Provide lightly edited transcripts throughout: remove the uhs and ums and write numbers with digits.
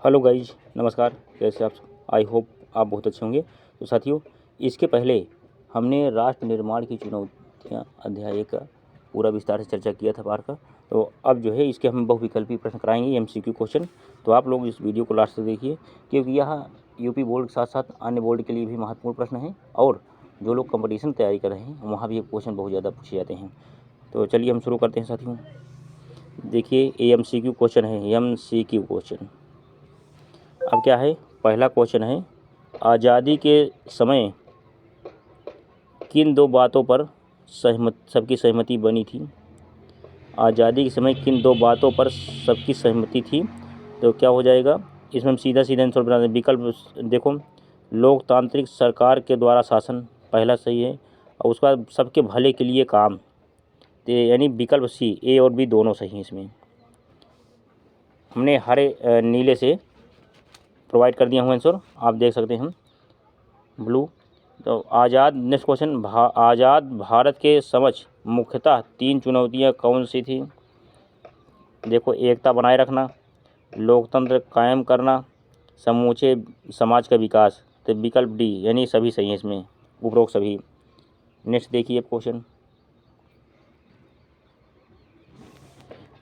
Hello guys, नमस्कार। कैसे आप? आई होप आप बहुत अच्छे होंगे। तो साथियों, इसके पहले हमने राष्ट्र निर्माण की चुनौतियाँ अध्याय का पूरा विस्तार से चर्चा किया था पार का। तो अब जो है इसके हम बहुविकल्पी प्रश्न कराएंगे, MCQ क्वेश्चन। तो आप लोग इस वीडियो को लास्ट तक देखिए, क्योंकि यह यूपी बोर्ड के साथ साथ अन्य बोर्ड के लिए भी महत्वपूर्ण प्रश्न है, और जो लोग कंपटीशन तैयारी कर रहे हैं वहाँ भी ये क्वेश्चन बहुत ज़्यादा पूछे जाते हैं। तो चलिए हम शुरू करते हैं साथियों। देखिए, ये MCQ क्वेश्चन है, MCQ क्वेश्चन। अब क्या है, पहला क्वेश्चन है, आज़ादी के समय किन दो बातों पर सबकी सहमति बनी थी? आज़ादी के समय किन दो बातों पर सबकी सहमति थी? तो क्या हो जाएगा इसमें? हम सीधा आंसर बना दें। विकल्प देखो, लोकतांत्रिक सरकार के द्वारा शासन, पहला सही है। और उसके बाद सबके भले के लिए काम, तो यानी विकल्प सी, A और B दोनों सही हैं। इसमें हमने हरे नीले से प्रोवाइड कर दिया हूँ आंसर, आप देख सकते हैं ब्लू। तो आज़ाद, नेक्स्ट क्वेश्चन, आज़ाद भारत के समक्ष मुख्यतः 3 चुनौतियाँ कौन सी थी? देखो, एकता बनाए रखना, लोकतंत्र कायम करना, समूचे समाज का विकास। तो विकल्प डी यानी सभी सही हैं इसमें, उपरोक्त सभी। नेक्स्ट देखिए क्वेश्चन,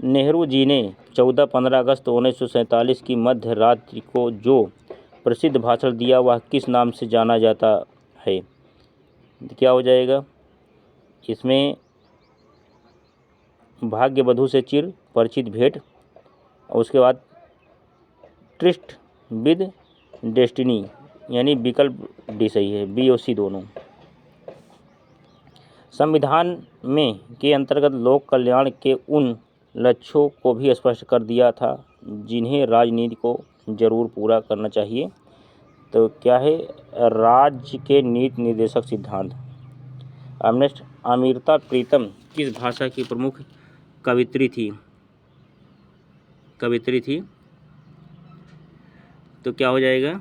नेहरू जी ने 14-15 अगस्त 1947 की मध्य रात्रि को जो प्रसिद्ध भाषण दिया वह किस नाम से जाना जाता है? क्या हो जाएगा इसमें? भाग्य वधू से चिर परिचित भेंट, और उसके बाद ट्रिस्ट विद डेस्टिनी, यानी विकल्प डी सही है, B और C दोनों। संविधान में के अंतर्गत लोक कल्याण के उन लक्ष्यों को भी स्पष्ट कर दिया था जिन्हें राजनीति को जरूर पूरा करना चाहिए। तो क्या है? राज्य के नीति निर्देशक सिद्धांत। अब नेक्स्ट, अमृता प्रीतम किस भाषा की प्रमुख कवित्री थी? तो क्या हो जाएगा?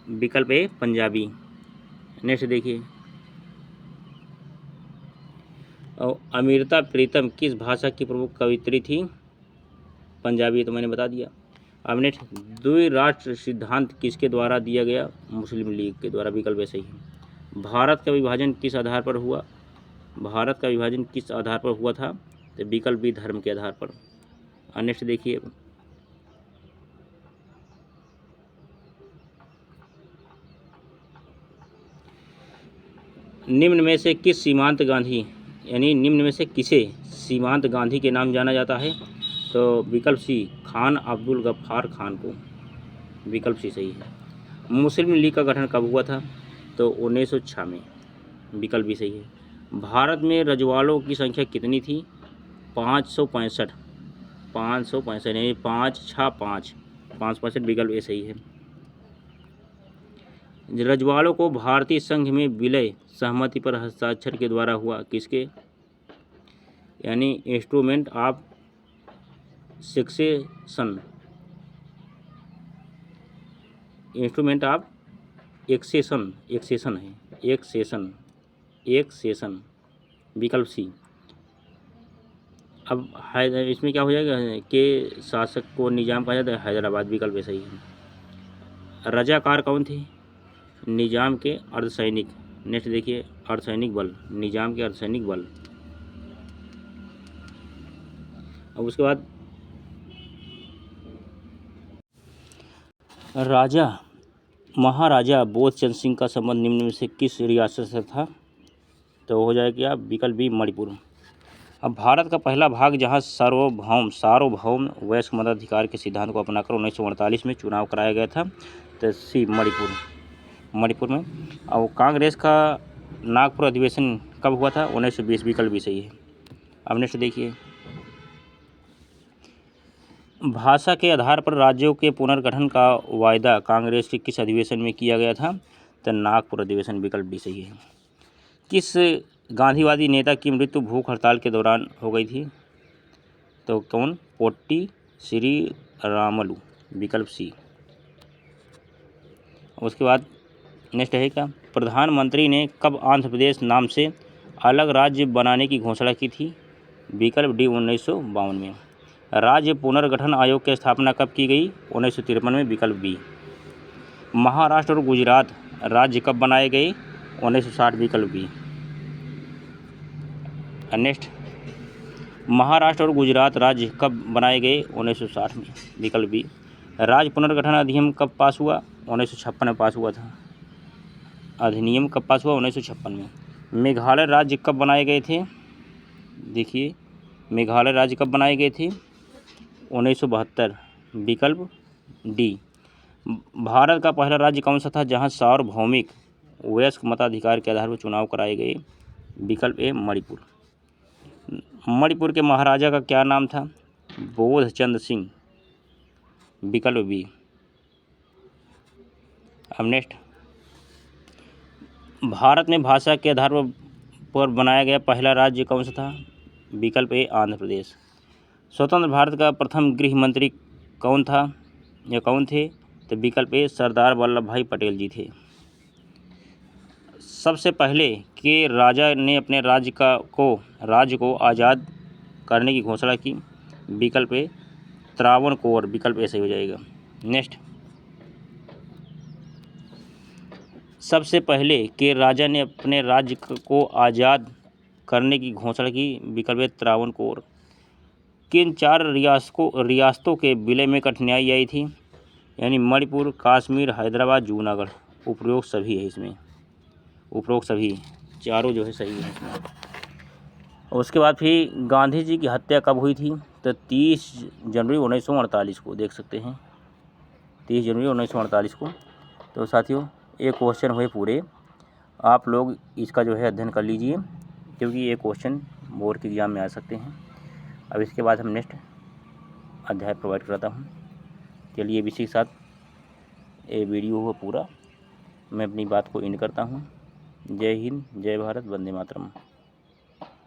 विकल्प ए पंजाबी। नेक्स्ट देखिए, और अमृता प्रीतम किस भाषा की प्रमुख कवित्री थी? पंजाबी, तो मैंने बता दिया। अब नेक्स्ट, द्विराष्ट्र सिद्धांत किसके द्वारा दिया गया? मुस्लिम लीग के द्वारा, विकल्प सही है। भारत का विभाजन किस आधार पर हुआ? भारत का विभाजन किस आधार पर हुआ था? तो विकल्प बी, धर्म के आधार पर। नेक्स्ट देखिए, निम्न में से किस सीमांत गांधी, यानी निम्न में से किसे सीमांत गांधी के नाम जाना जाता है? तो विकल्प सी, खान अब्दुल गफ्फार खान को, विकल्प सी सही है। मुस्लिम लीग का गठन कब हुआ था? तो 1906 में, विकल्प भी सही है। भारत में रजवाड़ों की संख्या कितनी थी? 565, 565 यानी 565, विकल्प ए सही है। रजवाड़ों को भारतीय संघ में विलय सहमति पर हस्ताक्षर के द्वारा हुआ, किसके? यानी instrument of succession, instrument of accession है, एक्सेशन, विकल्प सी। अब इसमें क्या हो जाएगा कि शासक को निजाम कहा जाता है हैदराबाद, विकल्प सही है। रजाकार कौन थे? निजाम के अर्धसैनिक। नेक्स्ट देखिए, अर्धसैनिक बल, निजाम के अर्धसैनिक बल। अब उसके बाद महाराजा बोधचंद सिंह का संबंध निम्न में से किस रियासत से था? तो हो जाएगा विकल्प बी, मणिपुर। अब भारत का पहला भाग जहां सार्वभौम वयस्क मताधिकार के सिद्धांत को अपनाकर 1948 में चुनाव कराया गया था, तो सी, मणिपुर में। और कांग्रेस का नागपुर अधिवेशन कब हुआ था? 1920, विकल्प भी सही है। अब नेक्स्ट देखिए, भाषा के आधार पर राज्यों के पुनर्गठन का वायदा कांग्रेस के किस अधिवेशन में किया गया था? तो नागपुर अधिवेशन, विकल्प भी सही है। किस गांधीवादी नेता की मृत्यु भूख हड़ताल के दौरान हो गई थी? तो कौन? पोट्टी श्री रामलू, विकल्प सी। उसके बाद नेक्स्ट है क्या, प्रधानमंत्री ने कब आंध्र प्रदेश नाम से अलग राज्य बनाने की घोषणा की थी? विकल्प डी, 1952 में। राज्य पुनर्गठन आयोग की स्थापना कब की गई? 1953 में। विकल्प बी। महाराष्ट्र और गुजरात राज्य कब बनाए गए? 1960। विकल्प बी। नेक्स्ट, महाराष्ट्र और गुजरात राज्य कब बनाए गए? 1960 में। विकल्प बी। राज्य पुनर्गठन अधिनियम कब पास हुआ? 1956 में पास हुआ था। अधिनियम कब पास हुआ? 1956 में। मेघालय राज्य कब बनाए गए थे? देखिए, मेघालय राज्य कब बनाए गए थे? 1972। विकल्प डी। भारत का पहला राज्य कौन सा था जहां सार्वभौमिक वयस्क मताधिकार के आधार पर चुनाव कराए गए? विकल्प ए मणिपुर। मणिपुर के महाराजा का क्या नाम था? बोधचंद सिंह। विकल्प बी। अब नेक्स्ट, भारत में भाषा के आधार पर बनाया गया पहला राज्य कौन सा था? विकल्प ए आंध्र प्रदेश। स्वतंत्र भारत का प्रथम गृह मंत्री कौन था या कौन थे? तो विकल्प ए सरदार वल्लभ भाई पटेल जी थे। सबसे पहले के राजा ने अपने राज्य को आज़ाद करने की घोषणा की? विकल्प ए त्रावणकोर। विकल्प ए सही हो जाएगा। नेक्स्ट, सबसे पहले के राजा ने अपने राज्य को आज़ाद करने की घोषणा की? विकल्प ए त्रावणकोर। किन 4 रियासतों के विलय में कठिनाई आई थी? यानी मणिपुर, कश्मीर, हैदराबाद, जूनागढ़। उपरोक्त सभी है इसमें, उपरोक्त सभी चारों जो है सही है इसमें। और उसके बाद फिर गांधी जी की हत्या कब हुई थी? तो 30 जनवरी 1948 को। देख सकते हैं 30 जनवरी 1948 को। तो साथियों, ये क्वेश्चन हुए पूरे, आप लोग इसका जो है अध्ययन कर लीजिए, क्योंकि ये क्वेश्चन बोर्ड के एग्जाम में आ सकते हैं। अब इसके बाद हम नेक्स्ट अध्याय प्रोवाइड कराता हूँ। चलिए, इसी के साथ ये वीडियो हुआ पूरा। मैं अपनी बात को एंड करता हूँ। जय हिंद, जय भारत, वंदे मातरम।